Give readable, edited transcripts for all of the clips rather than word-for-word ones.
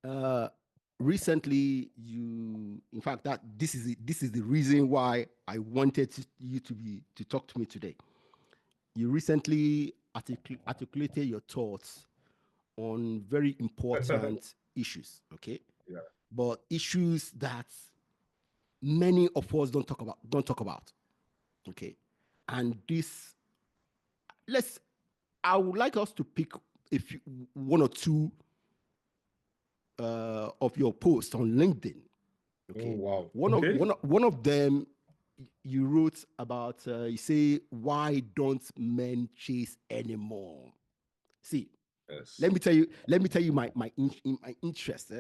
Uh, recently, in fact, that this is the reason why I wanted you to talk to me today. You recently articulated your thoughts on very important issues, okay? Yeah. But issues that many of us don't talk about, okay? And this, let's I would like us to pick a few, one or two of your posts on LinkedIn. Oh, Okay, wow. one of Okay. one of, one of them you wrote about. You say, "Why don't men chase anymore?" See, Yes. let me tell you my interest.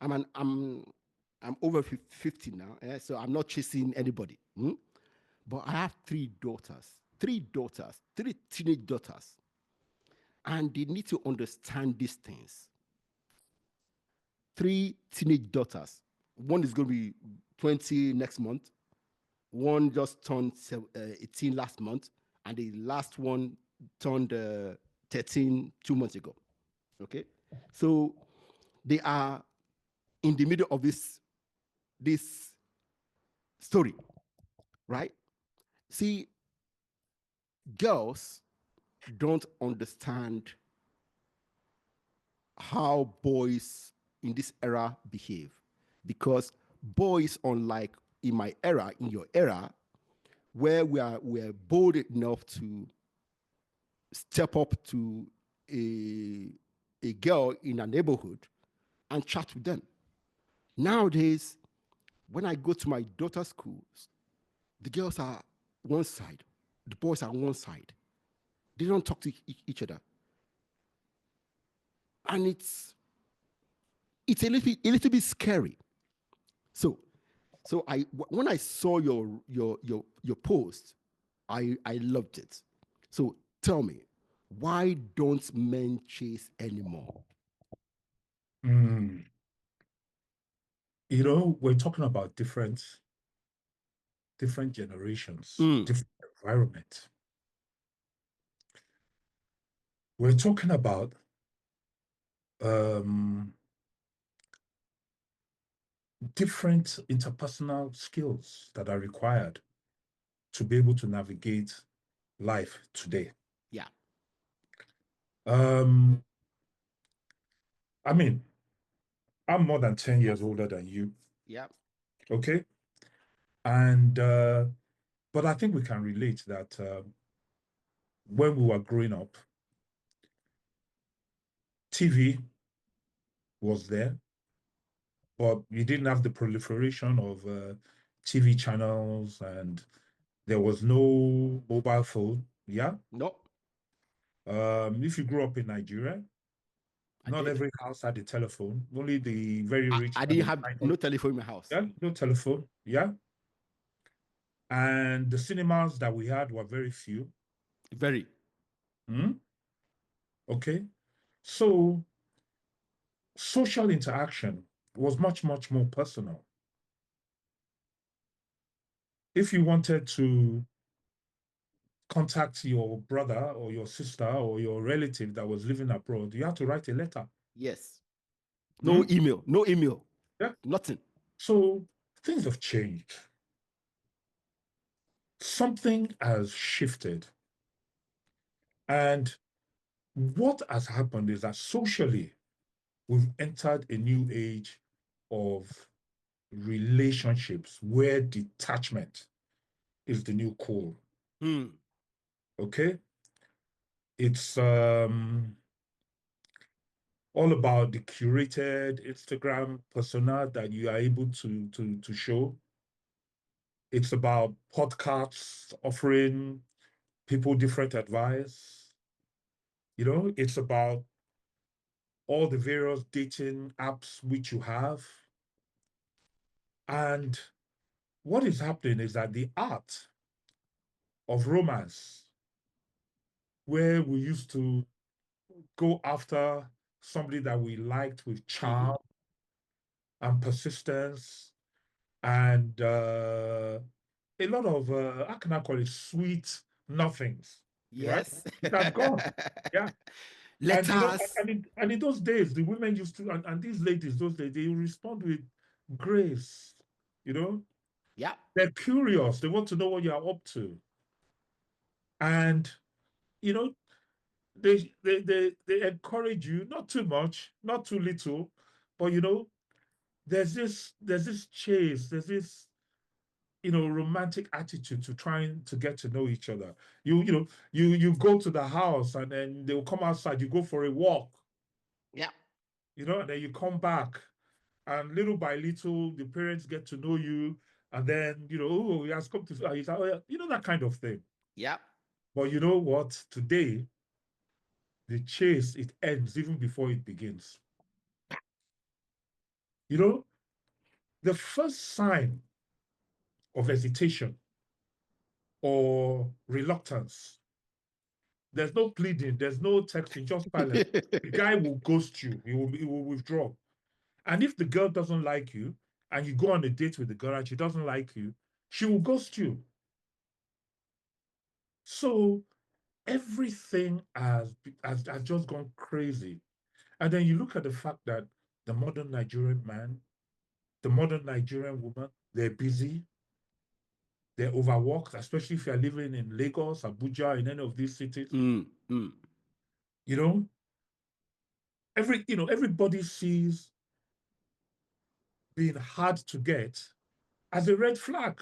I'm over 50 now, so I'm not chasing anybody. But I have three teenage daughters, and they need to understand these things. Three teenage daughters. One is going to be 20 next month. One just turned 18 last month, and the last one turned 13 2 months ago. Okay, so they are in the middle of this story, right? See, girls don't understand how boys in this era behave, because boys, unlike in my era, in your era, where we're bold enough to step up to a a girl in a neighborhood and chat with them. Nowadays, when I go to my daughter's schools, the girls are one side, the boys are one side. They don't talk to each other, and it's a little bit scary. So, when I saw your post, I loved it. So tell me, why don't men chase anymore? Mm. We're talking about different generations, Mm, different environment. We're talking about um, different interpersonal skills that are required to be able to navigate life today. yeah, Um, I mean, I'm more than 10 years older than you, yeah, okay? And but I think we can relate that when we were growing up, TV was there, but you didn't have the proliferation of TV channels, and there was no mobile phone. Yeah. no, If you grew up in Nigeria, I not did. every house had a telephone. Only the very rich I and didn't the have tiny. no telephone in my house. Yeah, no telephone. Yeah. And the cinemas that we had were very few. Very. Hmm? Okay. So social interaction was much, much more personal. If you wanted to contact your brother or your sister or your relative that was living abroad, you had to write a letter. Yes. No Hmm? email. No email. Yeah. Nothing. So things have changed. Something has shifted. And what has happened is that socially, we've entered a new age of relationships where detachment is the new cool. Hmm. Okay? It's all about the curated Instagram persona that you are able to show. It's about podcasts offering people different advice. It's about all the various dating apps which you have. And what is happening is that the art of romance, where we used to go after somebody that we liked with Mm-hmm. charm and persistence and a lot of, how can I call it, sweet nothings, right? Yes. It has gone. Yeah. Letters. And in those days, the women used to, and these ladies, those days, they respond with grace, you know? Yeah. They're curious. They want to know what you're up to. And, you know, they encourage you, not too much, not too little, but, you know, there's this chase, there's this, you know, romantic attitude to trying to get to know each other. You go to the house and then they'll come outside, you go for a walk. Yeah. You know, and then you come back, and little by little, the parents get to know you, and then, you know, oh, he has come to, oh, yeah, you know, that kind of thing. Yeah. But you know what? Today, the chase, it ends even before it begins. You know, the first sign of hesitation or reluctance, there's no pleading, there's no texting, just silence. The guy will ghost you, he will withdraw. And if the girl doesn't like you, and you go on a date with the girl and she doesn't like you, she will ghost you. So everything has just gone crazy. And then you look at the fact that the modern Nigerian man, the modern Nigerian woman, they're busy, they're overworked, especially if you're living in Lagos, Abuja, in any of these cities. Mm, mm. You know, everybody sees being hard to get as a red flag.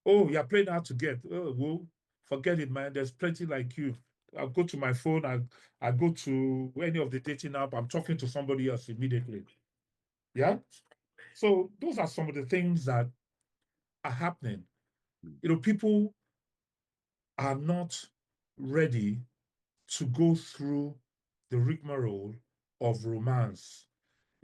Oh, you're playing hard to get. Oh, well, forget it, man. There's plenty like you. I'll go to my phone. I go to any of the dating app. I'm talking to somebody else immediately. Yeah. So those are some of the things that are happening. You know, people are not ready to go through the rigmarole of romance.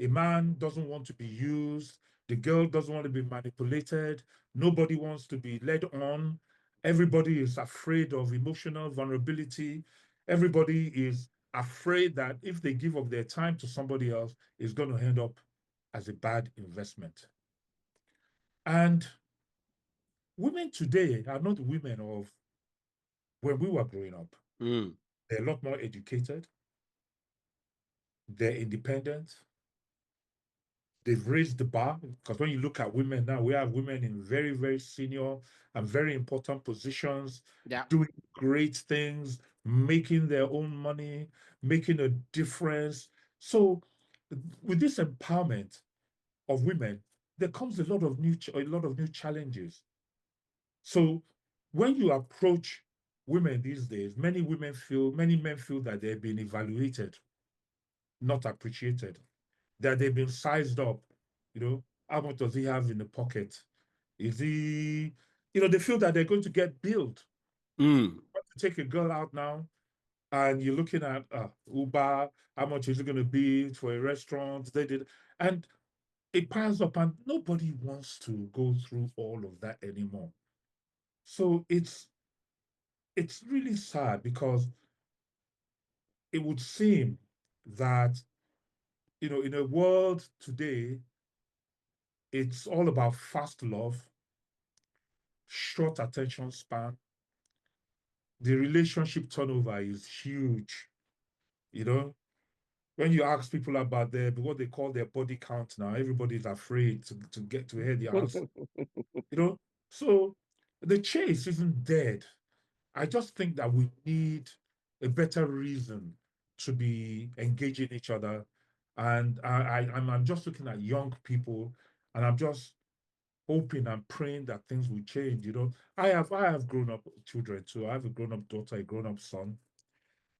A man doesn't want to be used. The girl doesn't want to be manipulated. Nobody wants to be led on. Everybody is afraid of emotional vulnerability. Everybody is afraid that if they give up their time to somebody else, it's going to end up as a bad investment. And women today are not women of when we were growing up. Mm. They're a lot more educated. They're independent. They've raised the bar, because when you look at women now, we have women in very, very senior and very important positions, Yeah. doing great things, making their own money, making a difference. So with this empowerment of women, there comes a lot of new challenges. So when you approach women these days, many men feel that they've been evaluated, not appreciated, that they've been sized up. You know, how much does he have in the pocket? Is he, you know, they feel that they're going to get billed. Mm. To take a girl out now, and you're looking at Uber, how much is it going to be for a restaurant? They did, and it piles up, and nobody wants to go through all of that anymore. So it's really sad, because it would seem that, you know, in a world today, it's all about fast love, short attention span. The relationship turnover is huge. You know, when you ask people about what they call their body count now, everybody's afraid to get to hear the answer. You know, so the chase isn't dead. I just think that we need a better reason to be engaging each other. And I'm just looking at young people, and I'm just hoping and praying that things will change. You know, I have grown up children too. I have a grown up daughter, a grown up son,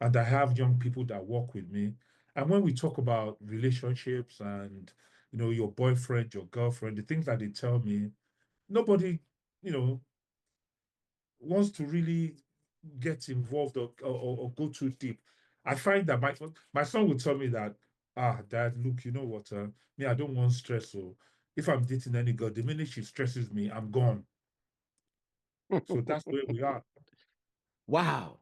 and I have young people that work with me. And when we talk about relationships and, you know, your boyfriend, your girlfriend, the things that they tell me, nobody, you know, wants to really get involved or go too deep. I find that my son would tell me that, Dad, look, you know what, me, I don't want stress. So if I'm dating any girl, the minute she stresses me, I'm gone. So that's where we are. Wow.